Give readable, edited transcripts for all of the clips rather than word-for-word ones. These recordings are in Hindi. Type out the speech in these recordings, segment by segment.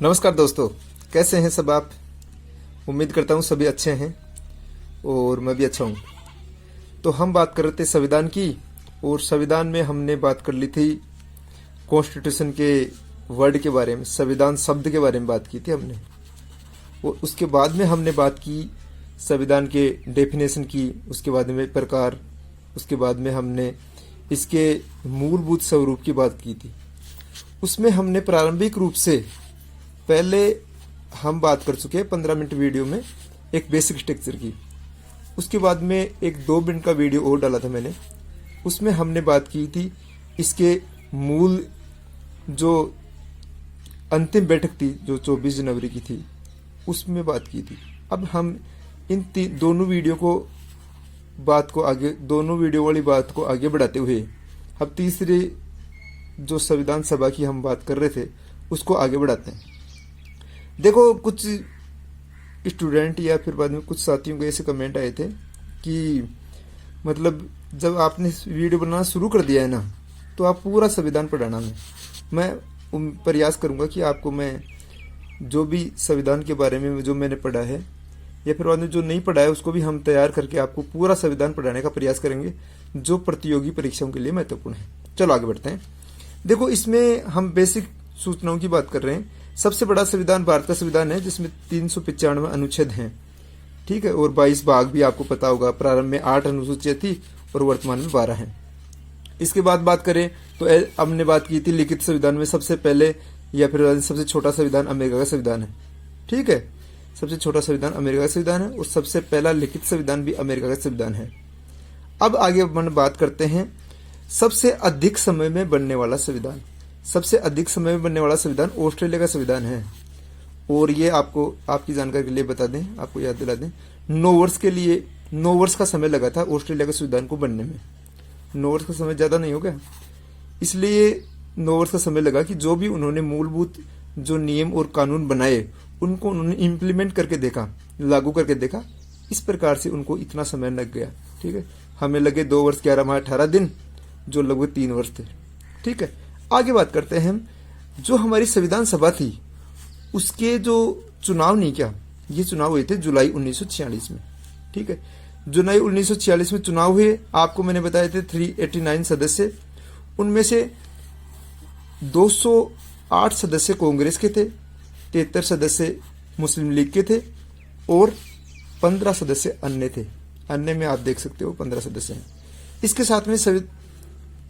नमस्कार दोस्तों, कैसे हैं सब आप। उम्मीद करता हूँ सभी अच्छे हैं और मैं भी अच्छा हूँ। तो हम बात कर रहे थे संविधान की, और संविधान में हमने बात कर ली थी कॉन्स्टिट्यूशन के वर्ड के बारे में, संविधान शब्द के बारे में बात की थी हमने। और उसके बाद में हमने बात की संविधान के डेफिनेशन की, उसके बाद में प्रकार, उसके बाद में हमने इसके मूलभूत स्वरूप की बात की थी। उसमें हमने प्रारंभिक रूप से पहले हम बात कर चुके हैं 15 मिनट वीडियो में एक बेसिक स्ट्रक्चर की। उसके बाद में एक 2 मिनट का वीडियो और डाला था मैंने, उसमें हमने बात की थी इसके मूल जो अंतिम बैठक थी जो 24 जनवरी की थी, उसमें बात की थी। अब हम इन दोनों वीडियो वाली बात को आगे बढ़ाते हुए अब तीसरे जो संविधान सभा की हम बात कर रहे थे उसको आगे बढ़ाते हैं। देखो, कुछ स्टूडेंट या फिर बाद में कुछ साथियों के ऐसे कमेंट आए थे कि मतलब जब आपने वीडियो बनाना शुरू कर दिया है ना, तो आप पूरा संविधान पढ़ाना। मैं प्रयास करूंगा कि आपको मैं जो भी संविधान के बारे में जो मैंने पढ़ा है या फिर बाद में जो नहीं पढ़ा है उसको भी हम तैयार करके आपको पूरा संविधान पढ़ाने का प्रयास करेंगे, जो प्रतियोगी परीक्षाओं के लिए महत्वपूर्ण है। चलो आगे बढ़ते हैं। देखो, इसमें हम बेसिक सूचनाओं की बात कर रहे हैं। सबसे बड़ा संविधान भारत का संविधान है, जिसमें 395 अनुच्छेद हैं, ठीक है, और 22 भाग भी आपको पता होगा। प्रारंभ में 8 अनुसूचियां थी और वर्तमान में 12 हैं। इसके बाद बात करें तो हमने बात की थी लिखित संविधान में सबसे पहले या फिर सबसे छोटा संविधान अमेरिका का संविधान है, ठीक है। सबसे छोटा संविधान अमेरिका का संविधान है और सबसे पहला लिखित संविधान भी अमेरिका का संविधान है। अब आगे हम बात करते हैं सबसे अधिक समय में बनने वाला संविधान। सबसे अधिक समय में बनने वाला संविधान ऑस्ट्रेलिया का संविधान है। और ये आपको आपकी जानकारी के लिए बता दें, आपको याद दिला दें, 9 वर्ष का समय लगा था ऑस्ट्रेलिया के संविधान को बनने में। 9 वर्ष का समय ज्यादा नहीं हो गया, इसलिए 9 वर्ष का समय लगा कि जो भी उन्होंने मूलभूत जो नियम और कानून बनाए उनको उन्होंने इम्प्लीमेंट करके देखा, लागू करके देखा। इस प्रकार से उनको इतना समय लग गया, ठीक है। हमें लगे 2 वर्ष 11 माह 18 दिन, जो लगभग 3 वर्ष थे, ठीक है। आगे बात करते हैं हम, जो हमारी संविधान सभा थी उसके जो चुनाव नहीं क्या, ये चुनाव हुए थे जुलाई 1946 में, ठीक है। जुलाई 1946 में चुनाव हुए, आपको मैंने बताए थे 389 सदस्य, उनमें से 208 सदस्य कांग्रेस के थे, 73 सदस्य मुस्लिम लीग के थे और 15 सदस्य अन्य थे। अन्य में आप देख सकते हो 15 सदस्य हैं। इसके साथ में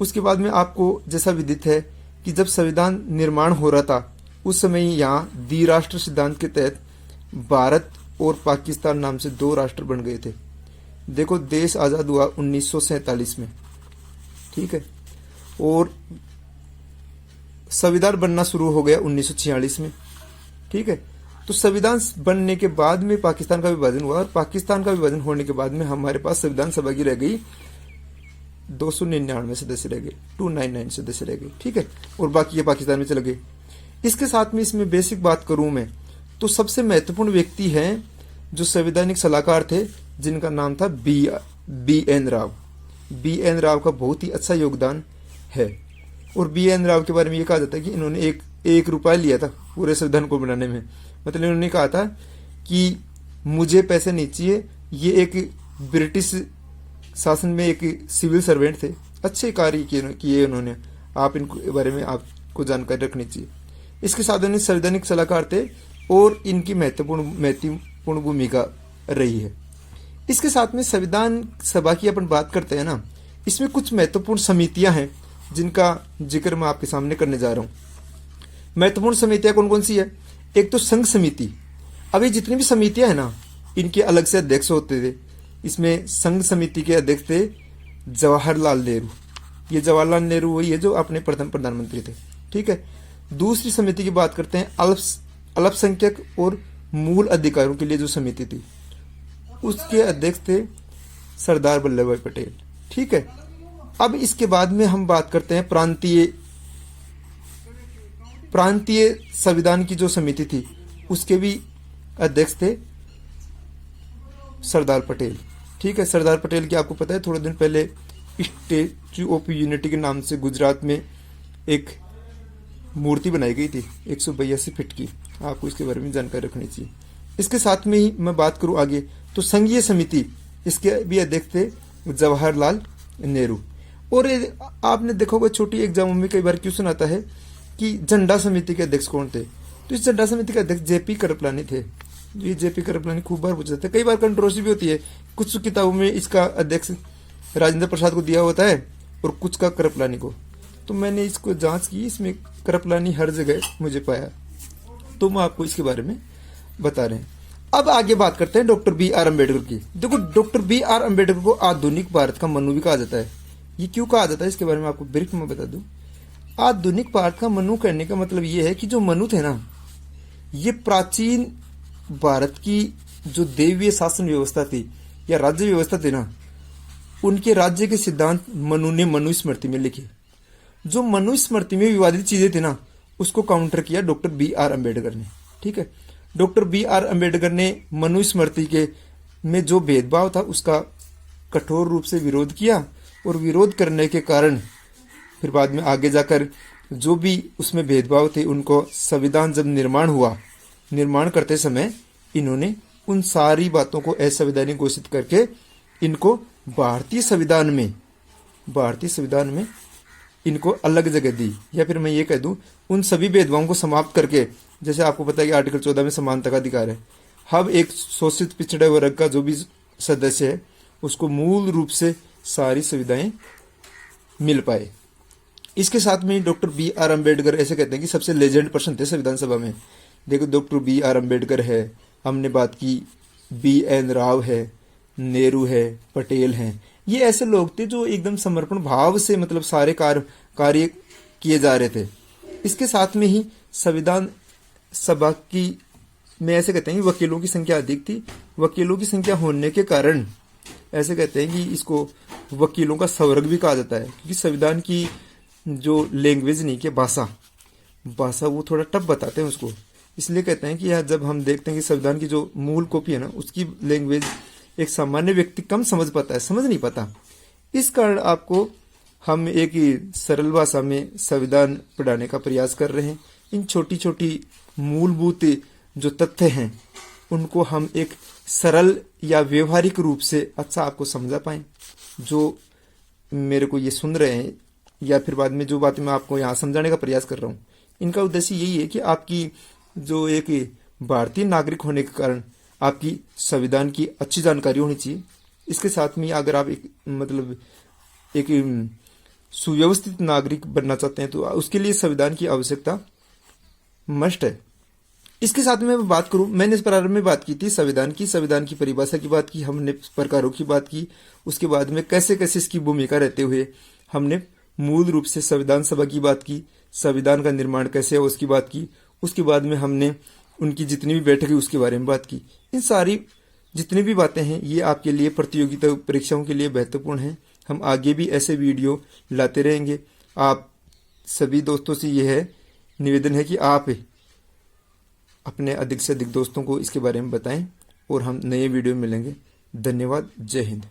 उसके बाद में आपको जैसा विदित है कि जब संविधान निर्माण हो रहा था उस समय यहाँ द्विराष्ट्र सिद्धांत के तहत भारत और पाकिस्तान नाम से 2 राष्ट्र बन गए थे। देखो, देश आजाद हुआ 1947 में, ठीक है, और संविधान बनना शुरू हो गया 1946 में, ठीक है। तो संविधान बनने के बाद में पाकिस्तान का विभाजन हुआ और पाकिस्तान का विभाजन होने के बाद में हमारे पास संविधान सभा की रह गई 299 सदस्य रह गए, 299 सदस्य रह गए, ठीक है, और बाकी ये पाकिस्तान में चले गए। इसके साथ में इसमें बेसिक बात करूं मैं तो सबसे महत्वपूर्ण व्यक्ति हैं जो संवैधानिक सलाहकार थे, जिनका नाम था B N Rao. B N Rao का बहुत ही अच्छा योगदान है। और बी एन राव के बारे में ये कहा जाता है कि इन्होंने एक रुपया लिया था पूरे संविधान को बनाने में। मतलब इन्होंने कहा था कि मुझे पैसे नहीं चाहिए, ये एक ब्रिटिश शासन में एक सिविल सर्वेंट थे, अच्छे कार्य किए उन्होंने, आप इनके बारे में आपको जानकारी रखनी चाहिए। इसके साथ उन्हें संवैधानिक सलाहकार थे और इनकी महत्वपूर्ण भूमिका रही है। इसके साथ में संविधान सभा की अपन बात करते हैं ना, इसमें कुछ महत्वपूर्ण समितियां हैं जिनका जिक्र मैं आपके सामने करने जा रहा हूं। महत्वपूर्ण समितियां कौन कौन सी है? एक तो संघ समिति। अब ये जितनी भी समितियां हैं ना, इनके अलग से अध्यक्ष होते थे। इसमें संघ समिति के अध्यक्ष थे जवाहरलाल नेहरू। ये जवाहरलाल नेहरू वही है जो अपने प्रथम प्रधानमंत्री थे, ठीक है। दूसरी समिति की बात करते हैं अल्पसंख्यक और मूल अधिकारों के लिए जो समिति थी, उसके अध्यक्ष थे सरदार वल्लभ भाई पटेल, ठीक है। अब इसके बाद में हम बात करते हैं प्रांतीय संविधान की जो समिति थी, उसके भी अध्यक्ष थे सरदार पटेल, ठीक है। सरदार पटेल की आपको पता है थोड़े दिन पहले स्टैच्यू ऑफ यूनिटी के नाम से गुजरात में एक मूर्ति बनाई गई थी 182 फीट की। आपको इसके बारे में जानकारी रखनी चाहिए। इसके साथ में ही मैं बात करूं आगे तो संघीय समिति, इसके भी अध्यक्ष थे जवाहरलाल नेहरू। और आपने देखा होगा छोटी एग्जामों में कई बार क्वेश्चन आता है कि झंडा समिति के अध्यक्ष कौन थे। तो इस झंडा समिति के अध्यक्ष जेपी कृपलानी थे। ये जेपी कृपलानी खूब बार पूछा जाता है, कई बार कंट्रोवर्सी भी होती है। कुछ किताबों में इसका अध्यक्ष राजेंद्र प्रसाद को दिया होता है और कुछ का कृपलानी को। तो मैंने इसको जांच की, इसमें कृपलानी हर जगह मुझे पाया, तो मैं आपको इसके बारे में बता रहे हैं। अब आगे बात करते हैं डॉक्टर बी आर अम्बेडकर की। देखो, डॉक्टर बी आर अम्बेडकर को आधुनिक भारत का मनु भी कहा जाता है। ये क्यों कहा जाता है इसके बारे में आपको ब्रीफ में बता दूं। आधुनिक भारत का मनु कहने का मतलब ये है कि जो मनु थे ना, ये प्राचीन भारत की जो देवीय शासन व्यवस्था थी या राज्य व्यवस्था थी ना, उनके राज्य के सिद्धांत मनु ने मनुस्मृति में लिखे। जो मनुस्मृति में विवादित चीजें थी ना, उसको काउंटर किया डॉक्टर बी आर अम्बेडकर ने। ठीक है, डॉक्टर बी आर अम्बेडकर ने मनुस्मृति के में जो भेदभाव था उसका कठोर रूप से विरोध किया, और विरोध करने के कारण फिर बाद में आगे जाकर जो भी उसमें भेदभाव थे उनको संविधान जब निर्माण हुआ, निर्माण करते समय इन्होंने उन सारी बातों को असंवैधानिक घोषित करके इनको भारतीय संविधान में इनको अलग जगह दी। या फिर मैं ये कह दूं, उन सभी भेदभावों को समाप्त करके, जैसे आपको पता है कि आर्टिकल 14 में समानता का अधिकार है, अब एक शोषित पिछड़े वर्ग का जो भी सदस्य है उसको मूल रूप से सारी सुविधाएं मिल पाए। इसके साथ में डॉक्टर बी आर अम्बेडकर ऐसे कहते हैं कि सबसे लेजेंड पर्सन थे संविधान सभा में। देखो, डॉक्टर बी आर अम्बेडकर है, हमने बात की बी एन राव है, नेहरू है, पटेल हैं। ये ऐसे लोग थे जो एकदम समर्पण भाव से मतलब सारे कार्य किए जा रहे थे। इसके साथ में ही संविधान सभा की में ऐसे कहते हैं कि वकीलों की संख्या अधिक थी। वकीलों की संख्या होने के कारण ऐसे कहते हैं कि इसको वकीलों का स्वर्ग भी कहा जाता है, क्योंकि संविधान की जो लैंग्वेज नहीं कि भाषा वो थोड़ा टफ बताते हैं उसको। इसलिए कहते हैं कि यार जब हम देखते हैं कि संविधान की जो मूल कॉपी है ना, उसकी लैंग्वेज एक सामान्य व्यक्ति कम समझ पाता है, समझ नहीं पाता। इस कारण आपको हम एक सरल भाषा में संविधान पढ़ाने का प्रयास कर रहे हैं। इन छोटी छोटी मूलभूत जो तथ्य हैं उनको हम एक सरल या व्यवहारिक रूप से अच्छा आपको समझा पाएं। जो मेरे को ये सुन रहे हैं या फिर बाद में जो बातें मैं आपको यहाँ समझाने का प्रयास कर रहा हूँ, इनका उद्देश्य यही है कि आपकी जो एक भारतीय नागरिक होने के कारण आपकी संविधान की अच्छी जानकारी होनी चाहिए। इसके साथ में अगर आप एक सुव्यवस्थित नागरिक बनना चाहते हैं तो उसके लिए संविधान की आवश्यकता मस्ट है। इसके साथ में मैं बात करूं, मैंने इस प्रारंभ में बात की थी संविधान की परिभाषा की बात की, हमने प्रकारों की बात की, उसके बाद में कैसे कैसे इसकी भूमिका रहते हुए हमने मूल रूप से संविधान सभा की बात की, संविधान का निर्माण कैसे है उसकी बात की, उसके बाद में हमने उनकी जितनी भी बैठक है उसके बारे में बात की। इन सारी जितनी भी बातें हैं ये आपके लिए प्रतियोगिता परीक्षाओं के लिए महत्वपूर्ण हैं। हम आगे भी ऐसे वीडियो लाते रहेंगे। आप सभी दोस्तों से यह है निवेदन है कि आप अपने अधिक से अधिक दोस्तों को इसके बारे में बताएं और हम नए वीडियो में मिलेंगे। धन्यवाद। जय हिंद।